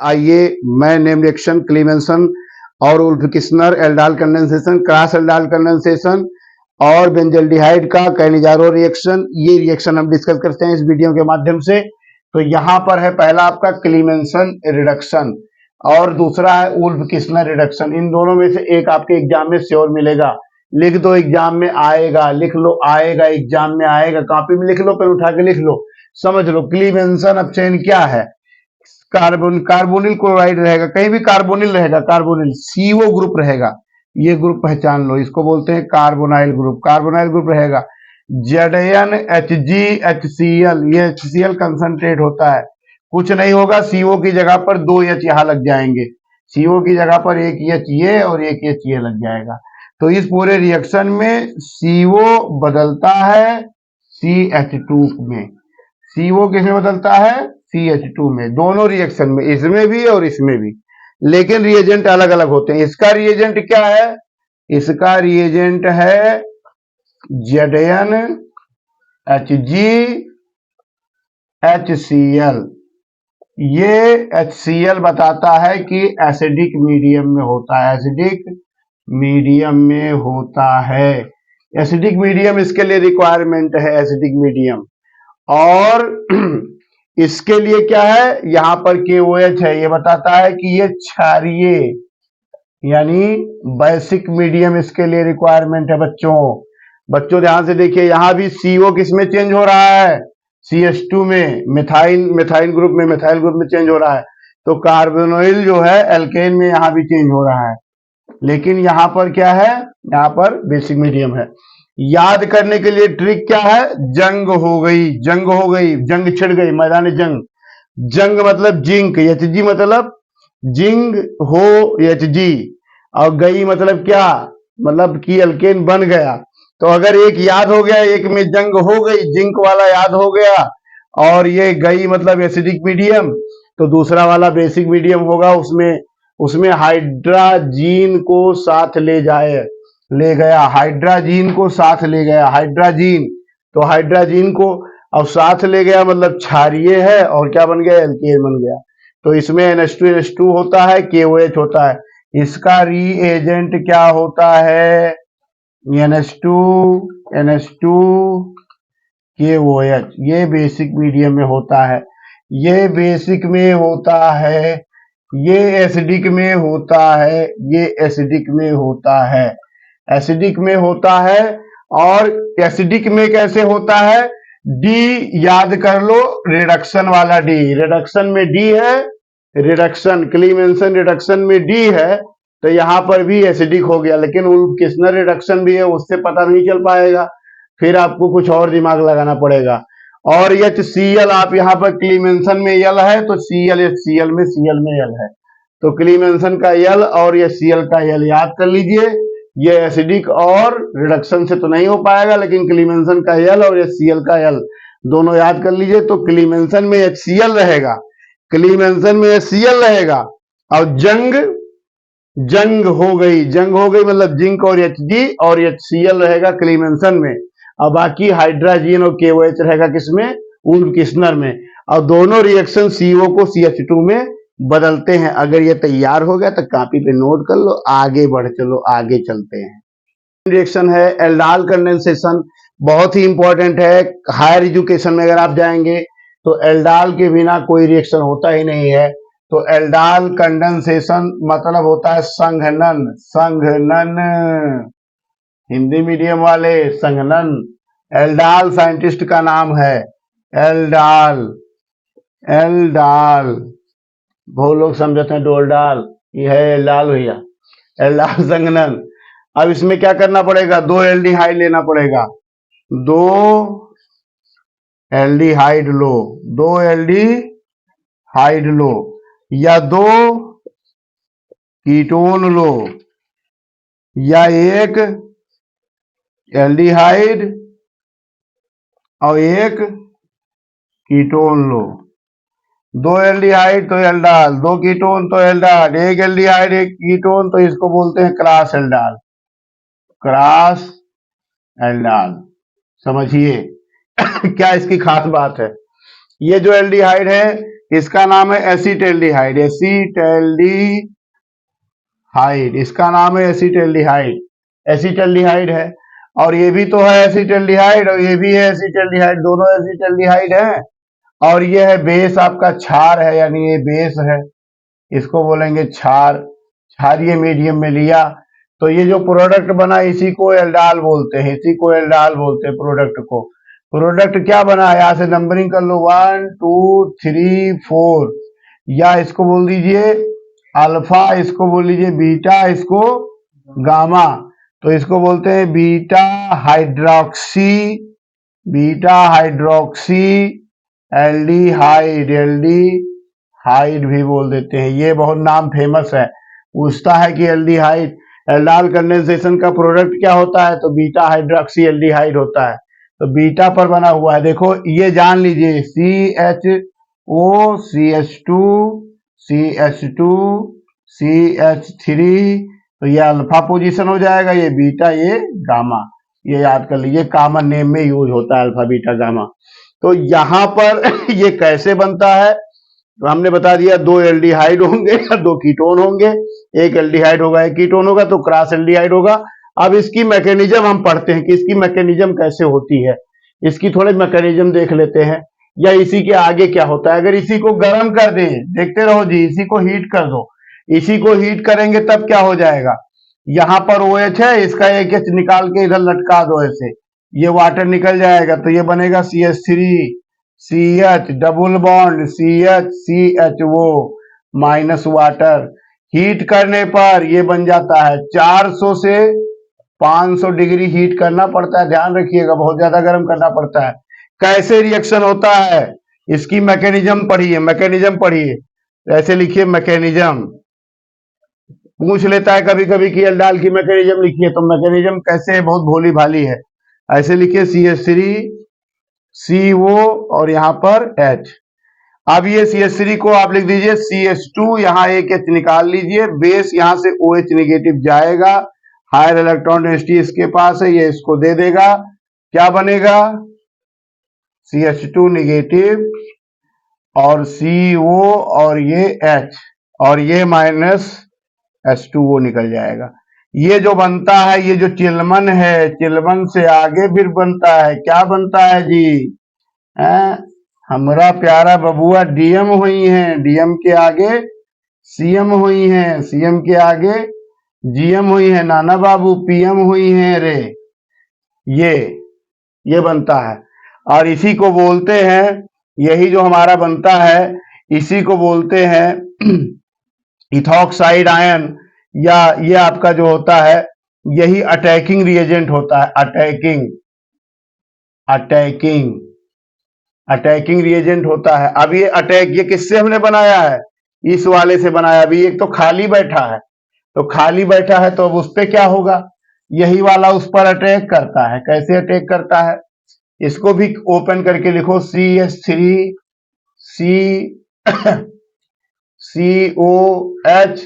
आइए मैं name reaction क्लीमेंसन और उल्फकिस्नर एल्डाल कंडेंसेशन, क्रॉस एल्डाल कंडेंसेशन और बेंजल्डिहाइड का कैनिजारो रिएक्शन, ये रिएक्शन हम डिस्कस करते हैं इस वीडियो के माध्यम से। तो यहाँ पर है पहला आपका क्लीमेंसन रिडक्शन और दूसरा है उल्फकिस्नर रिडक्शन। इन दोनों में से एक आपके एग्जाम में श्योर मिलेगा। लिख दो, एग्जाम में आएगा, लिख लो, आएगा, एग्जाम में आएगा, कॉपी में लिख लो, पेन उठा के लिख लो, समझ लो। क्लीमेंसन अब चेन क्या है? कार्बोनिल क्लोराइड रहेगा, कहीं भी कार्बोनिल रहेगा, कार्बोनिल सीओ ग्रुप रहेगा, ये ग्रुप पहचान लो, इसको बोलते हैं कार्बोनाइल ग्रुप। कार्बोनाइल ग्रुप रहेगा। ZnHgHCl, ये HCl कंसंट्रेट होता है, कुछ नहीं होगा, CO की जगह पर 2 H यहाँ लग जाएंगे, CO की जगह पर एक H ये और एक H ये लग जाएगा। तो इस पूरे रिएक्शन में CO बदलता है CH2 में। CO किसमें बदलता है? CH2 में, दोनों रिएक्शन में, इसमें भी और इसमें भी, लेकिन रिएजेंट अलग अलग होते हैं। इसका रिएजेंट क्या है? इसका रिएजेंट है ZnHgHCl। ये HCl बताता है कि एसिडिक मीडियम में होता है, एसिडिक मीडियम में होता है। एसिडिक मीडियम इसके लिए रिक्वायरमेंट है, एसिडिक मीडियम। और इसके लिए क्या है? यहां पर KOH है, ये बताता है कि ये क्षारीय यानी बेसिक मीडियम इसके लिए रिक्वायरमेंट है। बच्चों ध्यान से देखिए, यहां भी CO किसमें चेंज हो रहा है? CH2 में, मिथाइल ग्रुप में चेंज हो रहा है। तो कार्बोनिल जो है एल्केन में यहां भी चेंज हो रहा है, लेकिन यहां पर क्या है? यहां पर बेसिक मीडियम है। याद करने के लिए ट्रिक क्या है? जंग हो गई, जंग छिड़ गई, मैदान जंग। जंग मतलब जिंक, Hg मतलब जिंग हो Hg, और गई मतलब क्या? मतलब कि अल्केन बन गया। तो अगर एक याद हो गया, एक में जंग हो गई, जिंक वाला याद हो गया, और ये गई मतलब एसिडिक मीडियम, तो दूसरा वाला बेसिक मीडियम होगा, उसमें हाइड्राजीन को साथ ले गया, हाइड्राजीन को साथ ले गया, हाइड्राजीन, तो हाइड्राजीन को अब साथ ले गया मतलब क्षारीय है, और क्या बन गया? एल्केन बन गया। तो इसमें NH2 होता है, KOH होता है। इसका रीएजेंट क्या होता है? NH2 KOH, ये बेसिक मीडियम में होता है, ये बेसिक में होता है, ये एसिडिक में होता है, ये एसिडिक में होता है, एसिडिक में होता है। और एसिडिक में कैसे होता है? डी याद कर लो, रिडक्शन वाला डी, रिडक्शन में डी है, रिडक्शन क्लीमेंसन रिडक्शन में डी है, तो यहां पर भी एसिडिक हो गया। लेकिन उल्फकिस्नर रिडक्शन भी है, उससे पता नहीं चल पाएगा, फिर आपको कुछ और दिमाग लगाना पड़ेगा। और HCl आप यहाँ पर क्लीमेंसन में यल है, तो Cl HCl में, Cl में यल है, तो क्लीमेंसन का यल और HCl का यल याद कर लीजिए। ये एसिडिक और रिडक्शन से तो नहीं हो पाएगा, लेकिन क्लीमेंसन का यल और HCl का यल दोनों याद कर लीजिए। तो क्लीमेंसन में HCl रहेगा, क्लीमेंसन में HCl रहेगा, और जंग हो गई मतलब जिंक और Hg और HCl रहेगा क्लीमेंसन में, और बाकी हाइड्राजीन और KOH रहेगा किसमें? उल्फकिस्नर में। और दोनों रिएक्शन CO को CH2 में बदलते हैं। अगर ये तैयार हो गया तो कॉपी पे नोट कर लो, आगे बढ़ चलो, आगे चलते हैं। रिएक्शन है एल्डाल कंडेंसेशन, बहुत ही इंपॉर्टेंट है। हायर एजुकेशन में अगर आप जाएंगे तो एल्डाल के बिना कोई रिएक्शन होता ही नहीं है। तो एल्डाल कंडेंसेशन मतलब होता है संघनन, हिंदी मीडियम वाले संघनन। एल्डाल साइंटिस्ट का नाम है, एल्डाल, बहुत लोग समझते हैं डोलडाल, ये है एल्डाल भैया, एल्डाल संघनन। अब इसमें क्या करना पड़ेगा? 2 एल्डिहाइड लेना पड़ेगा, 2 एल्डिहाइड लो, 2 एल्डिहाइड लो, या 2 कीटोन लो, या 1 एल्डिहाइड और 1 कीटोन लो। 2 एल्डिहाइड तो एल्डाल, 2 कीटोन तो एल्डाल, 1 एल्डिहाइड 1 कीटोन, तो इसको बोलते हैं क्रॉस एल्डाल, क्रॉस एल्डाल। समझिए क्या इसकी खास बात है? ये जो एल्डिहाइड है इसका नाम है एसीटैल्डिहाइड, एसीटैल्डिहाइड, इसका नाम है एसीटैल्डिहाइड, एसीटैल्डिहाइड है। और ये भी तो है एसीटैल्डिहाइड और ये भी है एसीटैल्डिहाइड, दोनों एसीटैल्डिहाइड हैं। और ये है बेस आपका क्षार है, यानी ये बेस है, इसको बोलेंगे क्षार, क्षारीय मीडियम में लिया तो ये जो प्रोडक्ट बना इसी को एल्डाल बोलते हैं, इसी को एल्डाल बोलते हैं प्रोडक्ट को। प्रोडक्ट क्या बना, यहां से नंबरिंग कर लो 1 2 3 4, या इसको बोल दीजिए अल्फा, इसको बोल लीजिए बीटा, इसको गामा। तो इसको बोलते हैं beta hydroxy, beta hydroxy aldehyde, aldehyde भी बोल देते हैं। ये बहुत नाम फेमस है, पूछता है कि एल्डिहाइड, एल्डाल कंडेंसेशन का प्रोडक्ट क्या होता है, तो बीटा हाइड्रोक्सी एल्डिहाइड होता है। तो बीटा पर बना हुआ है, देखो ये जान लीजिए CHO CH2 CH2 CH3, तो ये अल्फा पोजीशन हो जाएगा, ये बीटा, ये गामा, ये याद कर लीजिए, कॉमन नेम में यूज होता है अल्फा बीटा गामा। तो यहां पर ये कैसे बनता है, तो हमने बता दिया दो एल्डिहाइड होंगे या दो कीटोन होंगे, एक एल्डिहाइड होगा एक कीटोन होगा, तो क्रॉस एल्डिहाइड होगा। अब इसकी मैकेनिज्म हम पढ़ते हैं कि इसकी मैकेनिज्म कैसे होती है, इसकी थोड़े मैकेनिज्म देख लेते हैं, या इसी के आगे क्या होता है। अगर इसी को गर्म कर दें, देखते रहो जी, इसी को हीट कर दो, इसी को हीट करेंगे तब क्या हो जाएगा, यहां पर OH है, इसका एक H निकाल के इधर लटका दो ऐसे, ये वाटर निकल जाएगा, तो ये बनेगा CH3 CH double bond CH वो माइनस वाटर। हीट करने पर ये बन जाता है 400 से 500 डिग्री हीट करना पड़ता है, ध्यान रखिएगा, बहुत ज्यादा गर्म करना पड़ता है। कैसे रिएक्शन होता है, इसकी मैकेनिज्म पढ़िए, मैकेनिज्म पढ़िए, ऐसे लिखिए मैकेनिज्म, पूछ लेता है कभी कभी कि एल्डाल की मैकेनिज्म लिखिए, तो मैकेनिज्म कैसे है, बहुत भोली भाली है। ऐसे लिखिए CH3 CO और यहां पर H। अब ये CH3 को आप लिख दीजिए CH2, यहां एक H निकाल लीजिए, बेस यहां से OH नेगेटिव जाएगा, हायर इलेक्ट्रॉन डेंसिटी इसके पास है, ये इसको दे देगा, क्या बनेगा CH2 नेगेटिव और CO और ये H और ये माइनस H2O निकल जाएगा। ये जो बनता है, ये जो चिलमन है, चिलमन से आगे फिर बनता है, क्या बनता है जी, हमारा प्यारा बबुआ DM हुई है, DM के आगे CM हुई है, CM के आगे GM हुई है, नाना बाबू PM हुई है रे, ये बनता है। और इसी को बोलते हैं, यही जो हमारा बनता है इसी को बोलते हैं इथॉक्साइड आयन, या ये आपका जो होता है यही अटैकिंग रिएजेंट होता है, अटैकिंग रिएजेंट होता है। अब ये अटैक, ये किससे हमने बनाया है, इस वाले से बनाया। अभी एक तो खाली बैठा है, तो खाली बैठा है तो अब उस पे क्या होगा, यही वाला उस पर अटैक करता है। कैसे अटैक करता है, इसको भी ओपन करके लिखो CH3 COH,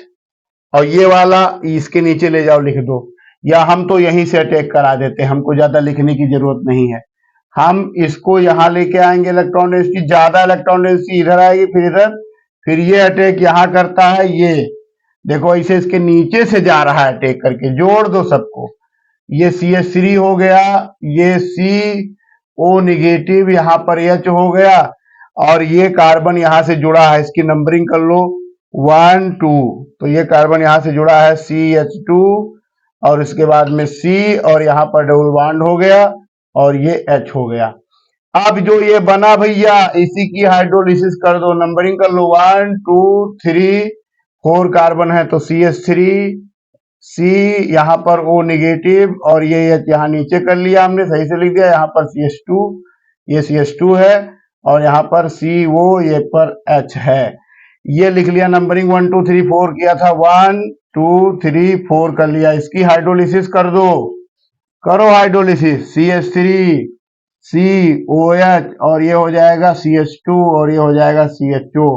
और ये वाला इसके नीचे ले जाओ लिख दो, या हम तो यहीं से अटैक करा देते हैं, हमको ज्यादा लिखने की जरूरत नहीं है। हम इसको यहां लेके आएंगे, इलेक्ट्रॉन डेंसिटी ज्यादा, इलेक्ट्रॉन डेंसिटी इधर आएगी, फिर इधर, फिर ये अटैक यहां करता है, ये देखो इसे इसके नीचे से जा रहा है अटैक करके, जोड़ दो सबको, ये CH3 हो गया, ये CO निगेटिव, यहां पर H हो गया, और ये कार्बन यहां से जुड़ा है, इसकी नंबरिंग कर लो 1 2, तो ये कार्बन यहां से जुड़ा है CH2 और इसके बाद में C, और यहां पर डबल बॉन्ड हो गया और ये H हो गया। अब जो ये बना भैया, इसी की हाइड्रोलिसिस कर दो, नंबरिंग कर लो 1 2 3, 4 कार्बन है तो CH3 C, यहां पर O नेगेटिव और ये H यहां नीचे कर लिया हमने, सही से लिख दिया, यहां पर CH2, ये CH2 है, और यहां पर CO, ये पर H है, ये लिख लिया। नंबरिंग 1 2 3 4 किया था, 1 2 3 4 कर लिया। इसकी हाइड्रोलिसिस कर दो, करो हाइड्रोलिसिस, CH3 COH और ये हो जाएगा CH2 और ये हो जाएगा CHO।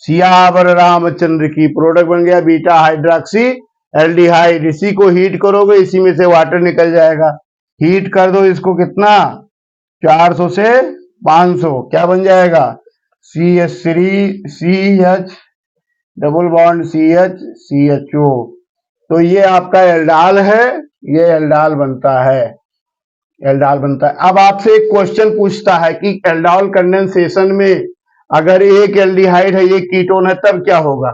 सियावर रामचंद्र की, प्रोडक्ट बन गया बीटा हाइड्रोक्सी एल्डिहाइड। इसी को हीट करोगे, इसी में से वाटर निकल जाएगा, हीट कर दो इसको, कितना 400 से 500, क्या बन जाएगा CH3 CH double bond CH CHO। तो ये आपका एल्डाल है, ये एल्डाल बनता है, एल्डाल बनता है। अब आपसे एक क्वेश्चन पूछता है कि एल्डाल कंडेंसेशन में अगर एक एल्डिहाइड है, एक कीटोन है, तब क्या होगा।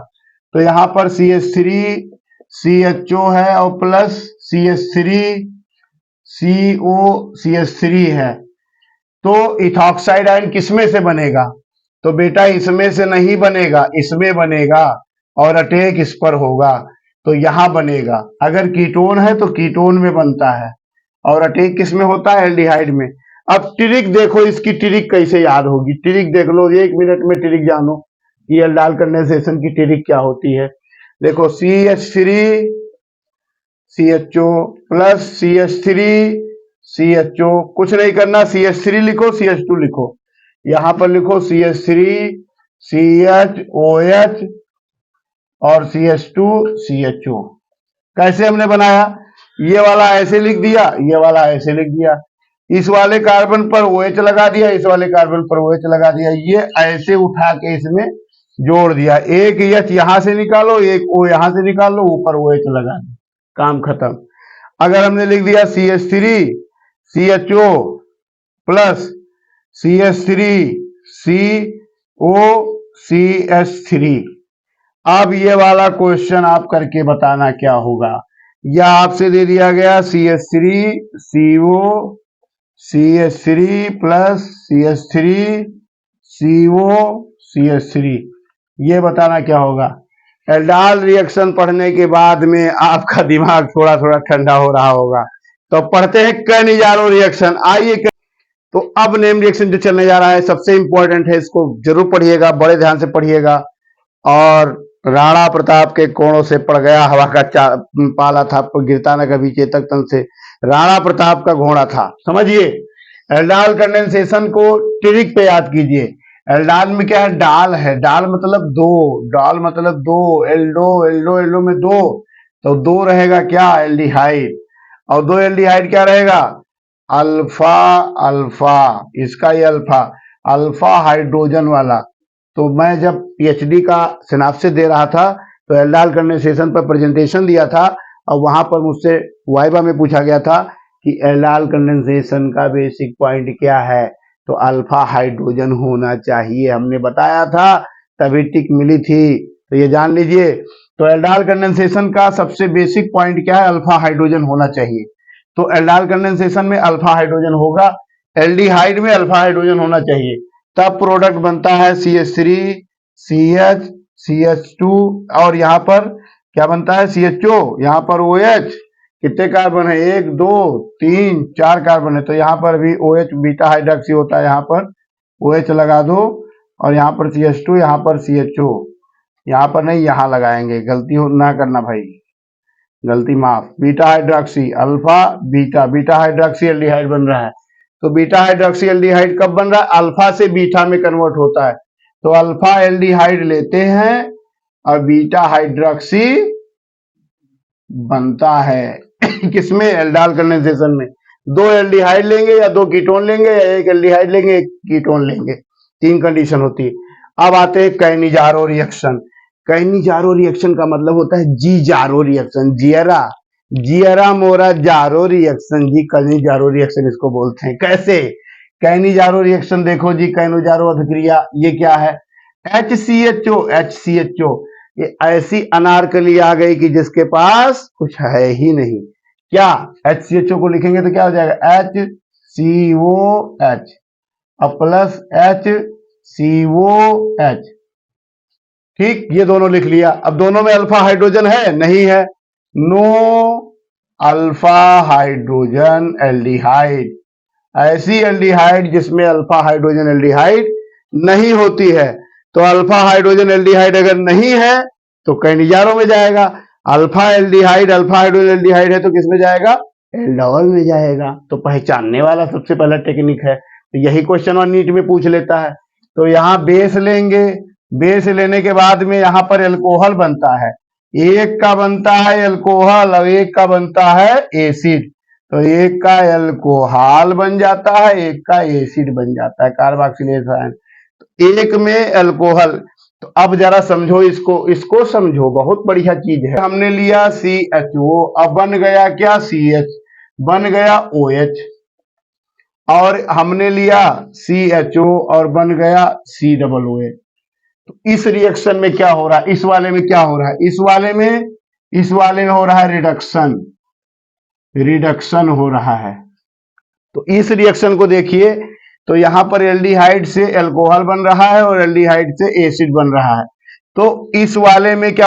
तो यहाँ पर CH3 CHO है और प्लस CH3 CO CH3 है, तो इथॉक्साइड आयन किसमें से बनेगा। तो बेटा इसमें से नहीं बनेगा, इसमें बनेगा और अटैक इस पर होगा, तो यहां बनेगा। अगर कीटोन है तो कीटोन में बनता है और अटैक किस में होता है, एल्डिहाइड में। अब ट्रिक देखो, इसकी ट्रिक कैसे याद होगी, ट्रिक देख लो, 1 मिनट में ट्रिक जानो कि एल्डाल कंडेंसेशन की ट्रिक क्या होती है। देखो CH3 CHO plus CH3 CHO, कुछ नहीं करना, CH3 लिखो CH2 लिखो, यहां पर लिखो CH3 CHOH और CH2 CHO। कैसे हमने बनाया, ये वाला ऐसे लिख दिया, ये वाला ऐसे लिख दिया, इस वाले कार्बन पर OH लगा दिया, इस वाले कार्बन पर OH लगा दिया, ये ऐसे उठा के इसमें जोड़ दिया, एक H यहां से निकालो, एक O यहां से निकालो, ऊपर OH लगा दो, काम खत्म। अगर हमने लिख दिया CH3 CHO plus CH3 CO CH3, अब ये वाला क्वेश्चन आप करके बताना क्या होगा। या आपसे दे दिया गया CH3 CO CH3 plus CH3 CO CH3, ये बताना क्या होगा। एल्डाल रिएक्शन पढ़ने के बाद में आपका दिमाग थोड़ा थोड़ा ठंडा हो रहा होगा, तो पढ़ते हैं कैनिजारो रिएक्शन। आइए, तो अब नेम रिएक्शन जो चलने जा रहा है सबसे इंपॉर्टेंट है, इसको जरूर पढ़िएगा, बड़े ध्यान से पढ़िएगा। और राणा प्रताप के कोणों से पड़ गया हवा का पाला था, गिरता न कभी चेतक तन से, राणा प्रताप का घोड़ा था, समझिए। एल्डाल कंडेंसेशन को ट्रिक पे याद कीजिए। एल्डाल में क्या है, डाल है, डाल मतलब दो, डाल मतलब दो, एल्डो एल्डो एल्डो में दो, तो दो रहेगा क्या, एल्डिहाइड, और दो एल्डिहाइड क्या रहेगा, अल्फा अल्फा, इसका ये अल्फा, अल्फा हाइड्रोजन वाला। तो मैं जब पीएचडी का सिनॉप्सिस दे रहा था तो एल्डाल कंडेंसेशन पर प्रेजेंटेशन दिया था, और वहां पर मुझसे वाइवा में पूछा गया था कि एल्डाल कंडेंसेशन का बेसिक पॉइंट क्या है, तो अल्फा हाइड्रोजन होना चाहिए, हमने बताया था, तभी टिक मिली थी, तो ये जान लीजिए। तो एल्डाल कंडेंसेशन का सबसे बेसिक पॉइंट क्या है, अल्फा हाइड्रोजन होना चाहिए। तो एल्डाल कंडेंसेशन में अल्फा हाइड्रोजन होगा, एल्डिहाइड में अल्फा हाइड्रोजन होना चाहिए, तब प्रोडक्ट बनता है CH3 CH CH2, और यहाँ पर क्या बनता है, CHO, यहाँ पर OH, कितने कार्बन है, 1 2 3 4 कार्बन है, तो यहाँ पर भी OH बीटा हाइड्रोक्सी होता है, यहाँ पर OH लगा दो, और यहाँ पर CH2, यहाँ पर CHO, यहाँ पर नहीं, यहाँ लगाएंगे, गलती हो ना करना भाई, गलती माफ, beta hydroxy alpha beta, beta hydroxy aldehyde बन रहा है। तो बीटा हाइड्रोक्सी एल्डिहाइड कब बन रहा है, अल्फा से बीटा में कन्वर्ट होता है, तो अल्फा एल्डिहाइड लेते हैं और बीटा हाइड्रोक्सी बनता है किसमें, एल्डाल कंडेंसेशन में। दो एल्डिहाइड लेंगे या दो कीटोन लेंगे, या एक एल्डिहाइड लेंगे एक कीटोन लेंगे, तीन कंडीशन होती है। अब आते हैं कैनिजारो रिएक्शन। कैनिजारो रिएक्शन का मतलब होता है जी जारो रिएक्शन, जियरा जियरा मोरा जारो रिएक्शन, जी कैनिजारो रिएक्शन इसको बोलते हैं। कैसे कैनिजारो रिएक्शन, देखो जी, कैनिजारो अभिक्रिया, ये क्या है, HCHO, ये ऐसी अनारकली आ गई कि जिसके पास कुछ है ही नहीं। क्या HCHO को लिखेंगे तो क्या हो जाएगा, HCOH और प्लस HCOH, ठीक, ये दोनों लिख लिया। अब दोनों में अल्फा हाइड्रोजन है, नहीं है, नो अल्फा हाइड्रोजन एल्डिहाइड, ऐसी एल्डिहाइड जिसमें अल्फा हाइड्रोजन एल्डिहाइड नहीं होती है। तो अल्फा हाइड्रोजन एल्डिहाइड अगर नहीं है तो कैनिजारो में जाएगा, alpha aldehyde alpha hydrogen aldehyde है तो किस में जाएगा, एल्डोल में जाएगा। तो पहचानने वाला सबसे पहला टेक्निक है, तो यही क्वेश्चन और नीट में पूछ लेता है। तो यहाँ बेस लेंगे, बेस लेने के बाद में यहाँ पर एल्कोहल बनता है, एक का बनता है एल्कोहल और एक का बनता है एसिड, तो एक का एल्कोहल बन जाता है, एक का एसिड बन जाता है, कार्बोक्सिलेज आयन। एक में अल्कोहल। तो अब जरा समझो इसको, इसको समझो, बहुत बढ़िया चीज है। हमने लिया CHO, अब बन गया क्या, CH, बन गया OH, और हमने लिया CHO और बन गया COOH। तो इस रिएक्शन में क्या हो रहा है, इस वाले में क्या हो रहा है, इस वाले में हो रहा है रिडक्शन, रिडक्शन हो रहा है। तो इस रिएक्शन को देखिए, तो यहां पर एल्डिहाइड से अल्कोहल बन रहा है और एल्डिहाइड से एसिड बन रहा है। तो इस वाले में क्या,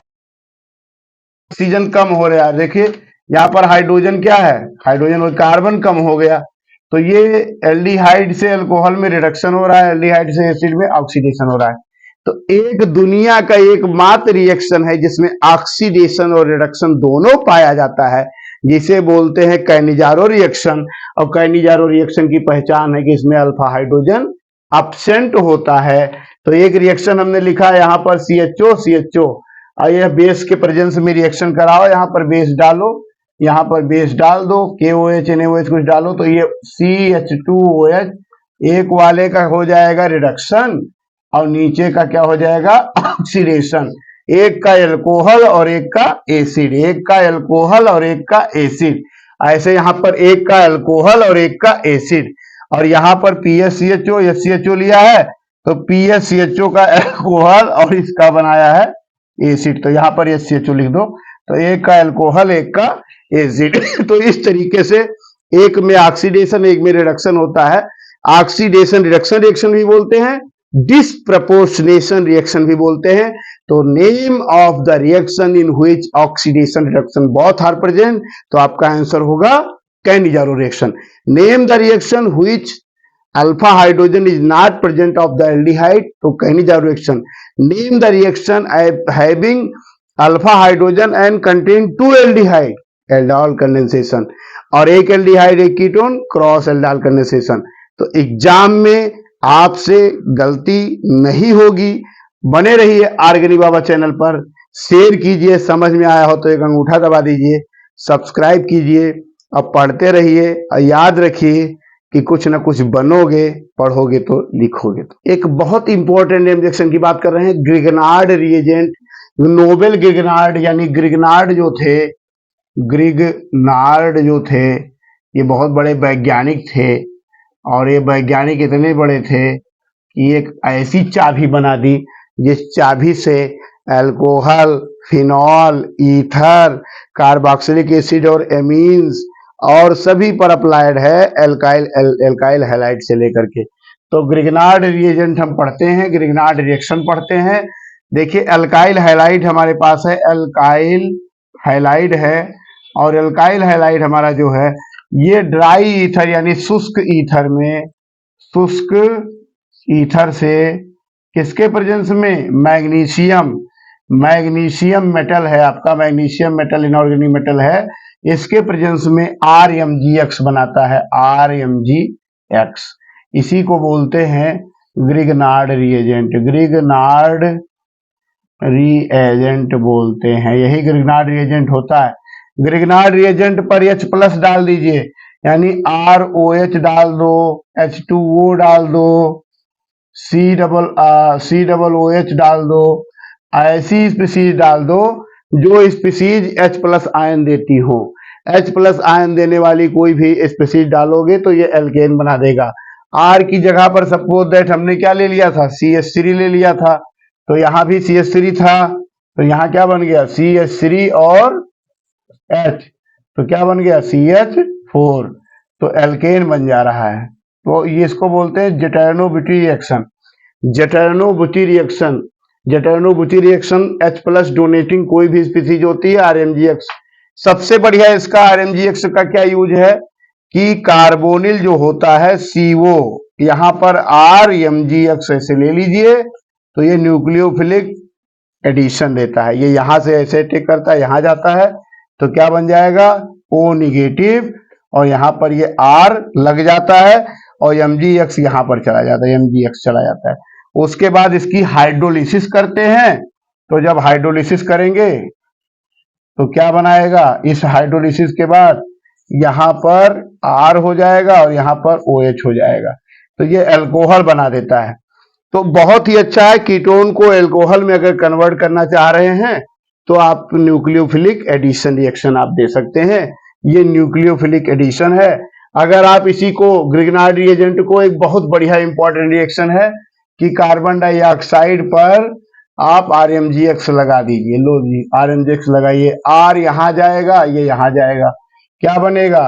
ऑक्सीजन कम हो रहा है। देखिए यहाँ पर हाइड्रोजन क्या है, हाइड्रोजन और कार्बन कम हो गया। तो ये एल्डिहाइड से अल्कोहल में रिडक्शन हो रहा है, एल्डिहाइड से एसिड में ऑक्सीडेशन हो रहा है। तो एक दुनिया का एकमात्र रिएक्शन है जिसमें ऑक्सीडेशन और रिडक्शन दोनों पाया जाता है, जिसे बोलते हैं कैनिजारो रिएक्शन। और कैनिजारो रिएक्शन की पहचान है कि इसमें अल्फा हाइड्रोजन एब्सेंट होता है। तो एक रिएक्शन हमने लिखा है यहाँ पर CHO, और यह बेस के प्रेजेंस में रिएक्शन कराओ, यहाँ पर बेस डालो, यहाँ पर बेस डाल दो, KOH NaOH कुछ डालो, तो ये CH2OH एक वाले का हो जाएगा रिडक्शन और नीचे का क्या हो जाएगा, ऑक्सीडेशन। एक का अल्कोहल और एक का एसिड, एक का अल्कोहल और एक का एसिड। ऐसे यहाँ पर एक का अल्कोहल और एक का एसिड, और यहाँ पर PSCHO SCHO लिया है, तो PSCHO का अल्कोहल और इसका बनाया है एसिड। तो यहाँ पर SCHO लिख दो, तो एक का अल्कोहल एक का एसिड। तो इस तरीके से एक में ऑक्सीडेशन एक में रिडक्शन होता है। ऑक्सीडेशन रिडक्शन रिएक्शन भी बोलते हैं, डिसप्रपोर्शनेशन रिएक्शन भी बोलते हैं। तो name of the reaction in which oxidation reduction both are present, तो आपका आंसर होगा Cannizzaro reaction. Name the reaction which alpha hydrogen is not present of the aldehyde, तो Cannizzaro reaction. Name the reaction having alpha hydrogen and contain 2 aldehyde, aldehyde condensation. और एक aldehyde एक ketone, cross aldehyde condensation. तो exam में आपसे गलती नहीं होगी। बने रहिए ऑर्गेनिक बाबा चैनल पर, शेयर कीजिए, समझ में आया हो तो एक अंगूठा दबा दीजिए, सब्सक्राइब कीजिए, अब पढ़ते रहिए और याद रखिए कि कुछ ना कुछ बनोगे, पढ़ोगे तो लिखोगे तो। एक बहुत इंपॉर्टेंट रिएक्शन की बात कर रहे हैं, ग्रिगनार्ड रिएजेंट। नोबेल ग्रिगनार्ड यानी ग्रिगनार्ड जो थे, ग्रिगनार्ड जो थे ये बहुत बड़े वैज्ञानिक थे, और ये वैज्ञानिक इतने बड़े थे कि एक ऐसी चाबी बना दी जिस चाबी से alcohol, phenol, ether, carboxylic acid और एमीन्स और सभी पर अप्लाइड है, एल्काइल हैलाइड से लेकर के। तो ग्रिगनार्ड रिएजेंट हम पढ़ते हैं, ग्रिगनार्ड रिएक्शन पढ़ते हैं। देखिए अल्काइल हैलाइड हमारे पास है, अल्काइल हैलाइड है, और अल्काइल हैलाइड हमारा जो है ये ड्राई ईथर यानी शुष्क ईथर में, शुष्क ईथर से किसके प्रेजेंस में, मैग्नीशियम, मैग्नीशियम मेटल है आपका, मैग्नीशियम मेटल इनऑर्गेनिक मेटल है, इसके प्रेजेंस में RMgX बनाता है, RMgX। इसी को बोलते हैं ग्रिगनार्ड रिएजेंट, ग्रिगनार्ड रिएजेंट बोलते हैं, यही ग्रिगनार्ड रिएजेंट होता है। ग्रिगनार्ड रिएजेंट पर H+ डाल दीजिए, यानी ROH डाल दो, H2O डाल दो, COOH डाल दो, ऐसी स्पीसीज डाल दो जो स्पीसीज H+ आयन देती हो। H+ आयन देने वाली कोई भी स्पीसीज डालोगे तो ये एल्केन बना देगा। R की जगह पर सपोज दैट हमने क्या ले लिया था, CH3 ले लिया था, तो यहाँ भी CH3 था, तो यहाँ क्या बन गया, CH3 और H, तो क्या बन गया, CH4, तो एल्केन बन जा रहा है। तो ये इसको बोलते हैं जेटर्नो-बुटी रिएक्शन, जेटर्नो-बुटी रिएक्शन। जेटर्नो-बुटी रिएक्शन H+ डोनेटिंग कोई भी स्पीसीज होती है, RMgX सबसे बढ़िया। इसका RMgX का क्या यूज है कि कार्बोनिल जो होता है CO, यहाँ पर RMgX ऐसे ले लीजिए, तो ये न्यूक्लियोफिलिक एडिशन देता है, ये यहां से ऐसे अटैक करता है, यहां जाता है, तो क्या बन जाएगा, O-, और यहाँ पर ये R लग जाता है और MgX यहाँ पर चला जाता है, MgX चला जाता है। उसके बाद इसकी हाइड्रोलिसिस करते हैं, तो जब हाइड्रोलिसिस करेंगे तो क्या बनाएगा, इस हाइड्रोलिसिस के बाद यहाँ पर R हो जाएगा और यहाँ पर OH हो जाएगा, तो ये अल्कोहल बना देता है। तो बहुत ही अच्छा है। कीटोन को एल्कोहल में अगर कन्वर्ट करना चाह रहे हैं तो आप न्यूक्लियोफिलिक एडिशन रिएक्शन आप दे सकते हैं। ये न्यूक्लियोफिलिक एडिशन है। अगर आप इसी को ग्रिग्नार्ड रिएजेंट को, एक बहुत बढ़िया इंपॉर्टेंट रिएक्शन है कि कार्बन डाइऑक्साइड पर आप RMgX लगा दीजिए। लो जी, RMgX लगाइए। R यहां जाएगा, ये यहां जाएगा, क्या बनेगा?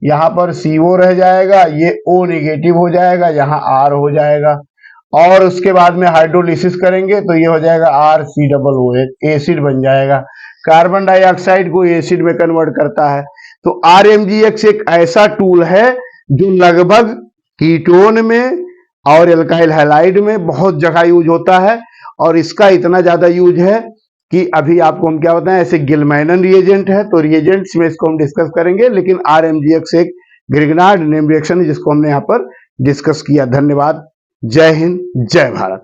यहां पर CO रह जाएगा, ये O निगेटिव हो जाएगा, यहां R हो जाएगा। और उसके बाद में हाइड्रोलिसिस करेंगे तो ये हो जाएगा RCOOH, एसिड बन जाएगा। कार्बन डाइऑक्साइड को एसिड में कन्वर्ट करता है। तो RMgX एक ऐसा टूल है जो लगभग कीटोन में और एल्काइल हैलाइड में बहुत जगह यूज होता है। और इसका इतना ज्यादा यूज है कि अभी आपको हम क्या बताएं, ऐसे गिलमैनन रिएजेंट है तो रिएजेंट्स में इसको हम डिस्कस करेंगे, लेकिन RMgX एक ग्रिग्नार्ड नेम रिएक्शन है जिसको हमने यहाँ पर डिस्कस किया। धन्यवाद। जय हिंद, जय भारत।